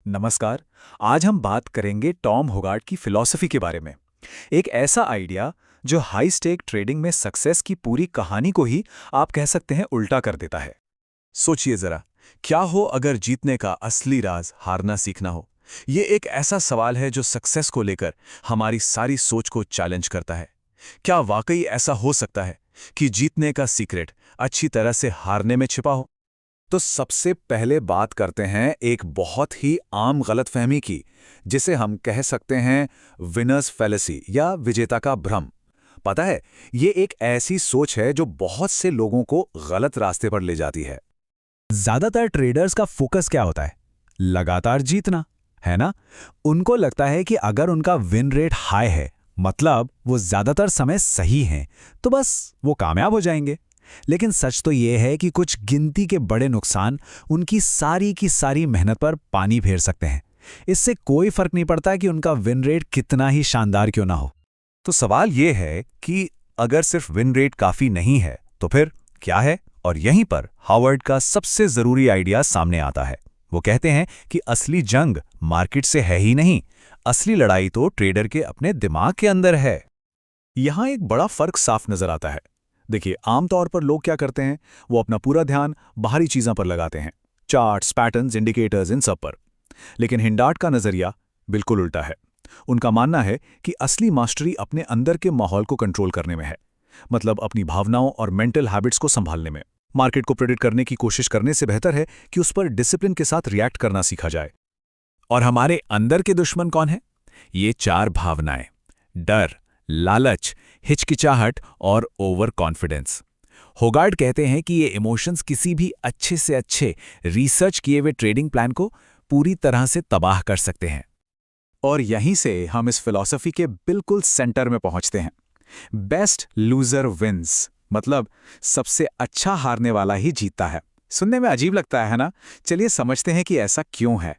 नमस्कार। आज हम बात करेंगे टॉम होगार्ट की फिलॉसफी के बारे में। एक ऐसा आइडिया जो हाई स्टेक ट्रेडिंग में सक्सेस की पूरी कहानी को ही आप कह सकते हैं उल्टा कर देता है। सोचिए जरा, क्या हो अगर जीतने का असली राज हारना सीखना हो। ये एक ऐसा सवाल है जो सक्सेस को लेकर हमारी सारी सोच को चैलेंज करता है। क्या वाकई ऐसा हो सकता है कि जीतने का सीक्रेट अच्छी तरह से हारने में छिपा हो? तो सबसे पहले बात करते हैं एक बहुत ही आम गलतफहमी की, जिसे हम कह सकते हैं विनर्स फैलेसी या विजेता का भ्रम। पता है, ये एक ऐसी सोच है जो बहुत से लोगों को गलत रास्ते पर ले जाती है। ज्यादातर ट्रेडर्स का फोकस क्या होता है? लगातार जीतना, है ना? उनको लगता है कि अगर उनका विन रेट हाई है, मतलब वो ज्यादातर समय सही हैं, तो बस वो कामयाब हो जाएंगे। लेकिन सच तो ये है कि कुछ गिनती के बड़े नुकसान उनकी सारी की सारी मेहनत पर पानी फेर सकते हैं। इससे कोई फर्क नहीं पड़ता कि उनका विन रेट कितना ही शानदार क्यों ना हो। तो सवाल ये है कि अगर सिर्फ विन रेट काफी नहीं है तो फिर क्या है? और यहीं पर हावर्ड का सबसे जरूरी आइडिया सामने आता है। वो कहते हैं कि असली जंग मार्केट से है ही नहीं, असली लड़ाई तो ट्रेडर के अपने दिमाग के अंदर है। यहां एक बड़ा फर्क साफ नजर आता है। देखिए, आमतौर पर लोग क्या करते हैं, वो अपना पूरा ध्यान बाहरी चीजों पर लगाते हैं, चार्ट्स, पैटर्न्स, इंडिकेटर्स, इन सब पर। लेकिन हिंडार्ट का नजरिया बिल्कुल उल्टा है। उनका मानना है कि असली मास्टरी अपने अंदर के माहौल को कंट्रोल करने में है, मतलब अपनी भावनाओं और मेंटल हैबिट्स को संभालने में। मार्केट को प्रेडिक्ट करने की कोशिश करने से बेहतर है कि उस पर डिसिप्लिन के साथ रिएक्ट करना सीखा जाए। और हमारे अंदर के दुश्मन कौन है? ये चार भावनाएं: डर, लालच, हिचकिचाहट और ओवर कॉन्फिडेंस। होगार्ड कहते हैं कि ये इमोशंस किसी भी अच्छे से अच्छे रिसर्च किए हुए ट्रेडिंग प्लान को पूरी तरह से तबाह कर सकते हैं। और यहीं से हम इस फिलॉसफी के बिल्कुल सेंटर में पहुंचते हैं। बेस्ट लूजर विन्स, मतलब सबसे अच्छा हारने वाला ही जीतता है। सुनने में अजीब लगता है ना? चलिए समझते हैं कि ऐसा क्यों है।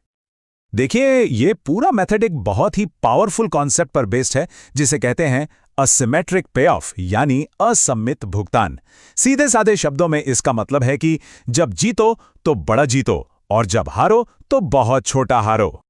देखिए, ये पूरा मेथड एक बहुत ही पावरफुल कॉन्सेप्ट पर बेस्ड है, जिसे कहते हैं असिमेट्रिक पे ऑफ, यानी असम्मित भुगतान। सीधे साधे शब्दों में इसका मतलब है कि जब जीतो तो बड़ा जीतो और जब हारो तो बहुत छोटा हारो।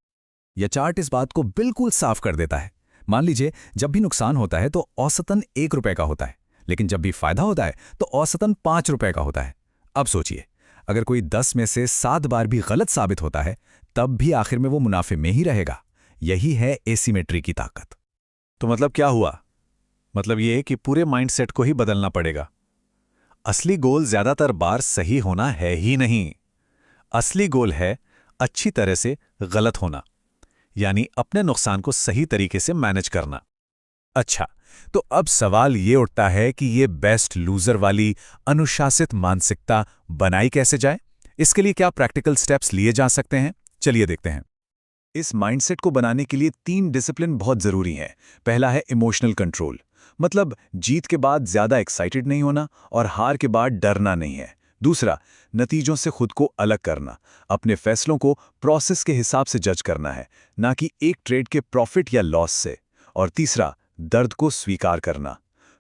यह चार्ट इस बात को बिल्कुल साफ कर देता है। मान लीजिए, जब भी नुकसान होता है तो औसतन 1 रुपए का होता है, लेकिन जब भी फायदा होता है तो औसतन 5 रुपए का होता है। अब सोचिए, अगर कोई 10 में से 7 बार भी गलत साबित होता है, तब भी आखिर में वो मुनाफे में ही रहेगा। यही है एसिमेट्री की ताकत। तो मतलब क्या हुआ? मतलब ये कि पूरे माइंडसेट को ही बदलना पड़ेगा। असली गोल ज्यादातर बार सही होना है ही नहीं। असली गोल है अच्छी तरह से गलत होना, यानी अपने नुकसान को सही तरीके से मैनेज करना। अच्छा, तो अब सवाल ये उठता है कि ये बेस्ट लूजर वाली अनुशासित मानसिकता बनाई कैसे जाए? इसके लिए क्या प्रैक्टिकल स्टेप्स लिए जा सकते हैं? चलिए देखते हैं। इस माइंडसेट को बनाने के लिए 3 डिसिप्लिन बहुत जरूरी हैं। पहला है इमोशनल कंट्रोल, मतलब जीत के बाद ज्यादा एक्साइटेड नहीं होना और हार के बाद डरना नहीं है। दूसरा, नतीजों से खुद को अलग करना, अपने फैसलों को प्रोसेस के हिसाब से जज करना है, ना कि एक ट्रेड के प्रॉफिट या लॉस से। और तीसरा, दर्द को स्वीकार करना।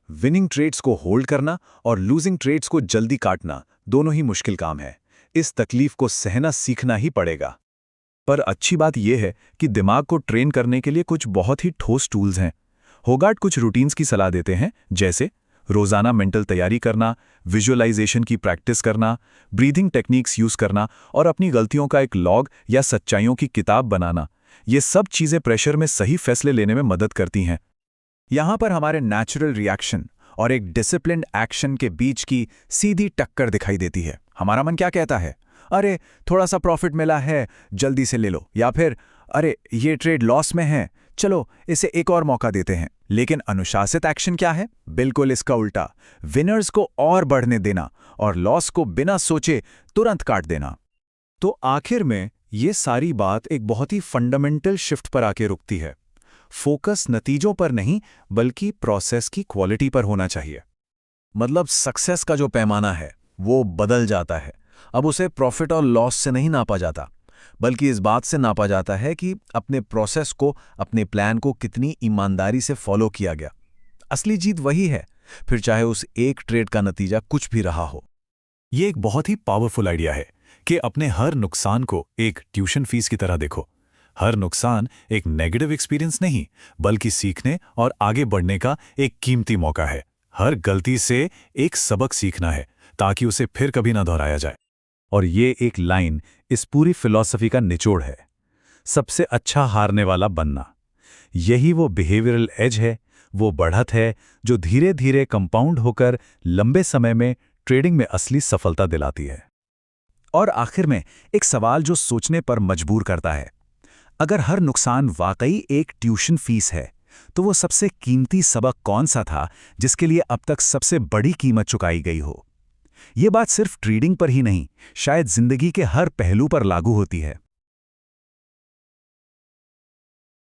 विनिंग ट्रेड्स को होल्ड करना और लूजिंग ट्रेड्स को जल्दी काटना दोनों ही मुश्किल काम है। इस तकलीफ को सहना सीखना ही पड़ेगा। पर अच्छी बात यह है कि दिमाग को ट्रेन करने के लिए कुछ बहुत ही ठोस टूल्स हैं। होगार्ट कुछ रूटीन्स की सलाह देते हैं, जैसे रोजाना मेंटल तैयारी करना, विजुअलाइजेशन की प्रैक्टिस करना, ब्रीदिंग टेक्निक्स यूज करना और अपनी गलतियों का एक लॉग या सच्चाइयों की किताब बनाना। ये सब चीजें प्रेशर में सही फैसले लेने में मदद करती हैं। यहां पर हमारे नेचुरल रिएक्शन और एक डिसिप्लिन्ड एक्शन के बीच की सीधी टक्कर दिखाई देती है। हमारा मन क्या कहता है? अरे, थोड़ा सा प्रॉफिट मिला है, जल्दी से ले लो। या फिर अरे, ये ट्रेड लॉस में है, चलो इसे एक और मौका देते हैं। लेकिन अनुशासित एक्शन क्या है? बिल्कुल इसका उल्टा। विनर्स को और बढ़ने देना और लॉस को बिना सोचे तुरंत काट देना। तो आखिर में ये सारी बात एक बहुत ही फंडामेंटल शिफ्ट पर आके रुकती है। फोकस नतीजों पर नहीं, बल्कि प्रोसेस की क्वालिटी पर होना चाहिए। मतलब सक्सेस का जो पैमाना है वो बदल जाता है। अब उसे प्रॉफिट और लॉस से नहीं नापा जाता, बल्कि इस बात से नापा जाता है कि अपने प्रोसेस को, अपने प्लान को कितनी ईमानदारी से फॉलो किया गया। असली जीत वही है, फिर चाहे उस एक ट्रेड का नतीजा कुछ भी रहा हो। ये एक बहुत ही पावरफुल आइडिया है कि अपने हर नुकसान को एक ट्यूशन फीस की तरह देखो। हर नुकसान एक नेगेटिव एक्सपीरियंस नहीं, बल्कि सीखने और आगे बढ़ने का एक कीमती मौका है। हर गलती से एक सबक सीखना है, ताकि उसे फिर कभी ना दोहराया जाए। और ये एक लाइन इस पूरी फिलॉसफी का निचोड़ है, सबसे अच्छा हारने वाला बनना। यही वो बिहेवियरल एज है, वो बढ़त है जो धीरे धीरे कंपाउंड होकर लंबे समय में ट्रेडिंग में असली सफलता दिलाती है। और आखिर में एक सवाल जो सोचने पर मजबूर करता है, अगर हर नुकसान वाकई एक ट्यूशन फीस है, तो वो सबसे कीमती सबक कौन सा था जिसके लिए अब तक सबसे बड़ी कीमत चुकाई गई हो? ये बात सिर्फ ट्रेडिंग पर ही नहीं, शायद जिंदगी के हर पहलू पर लागू होती है।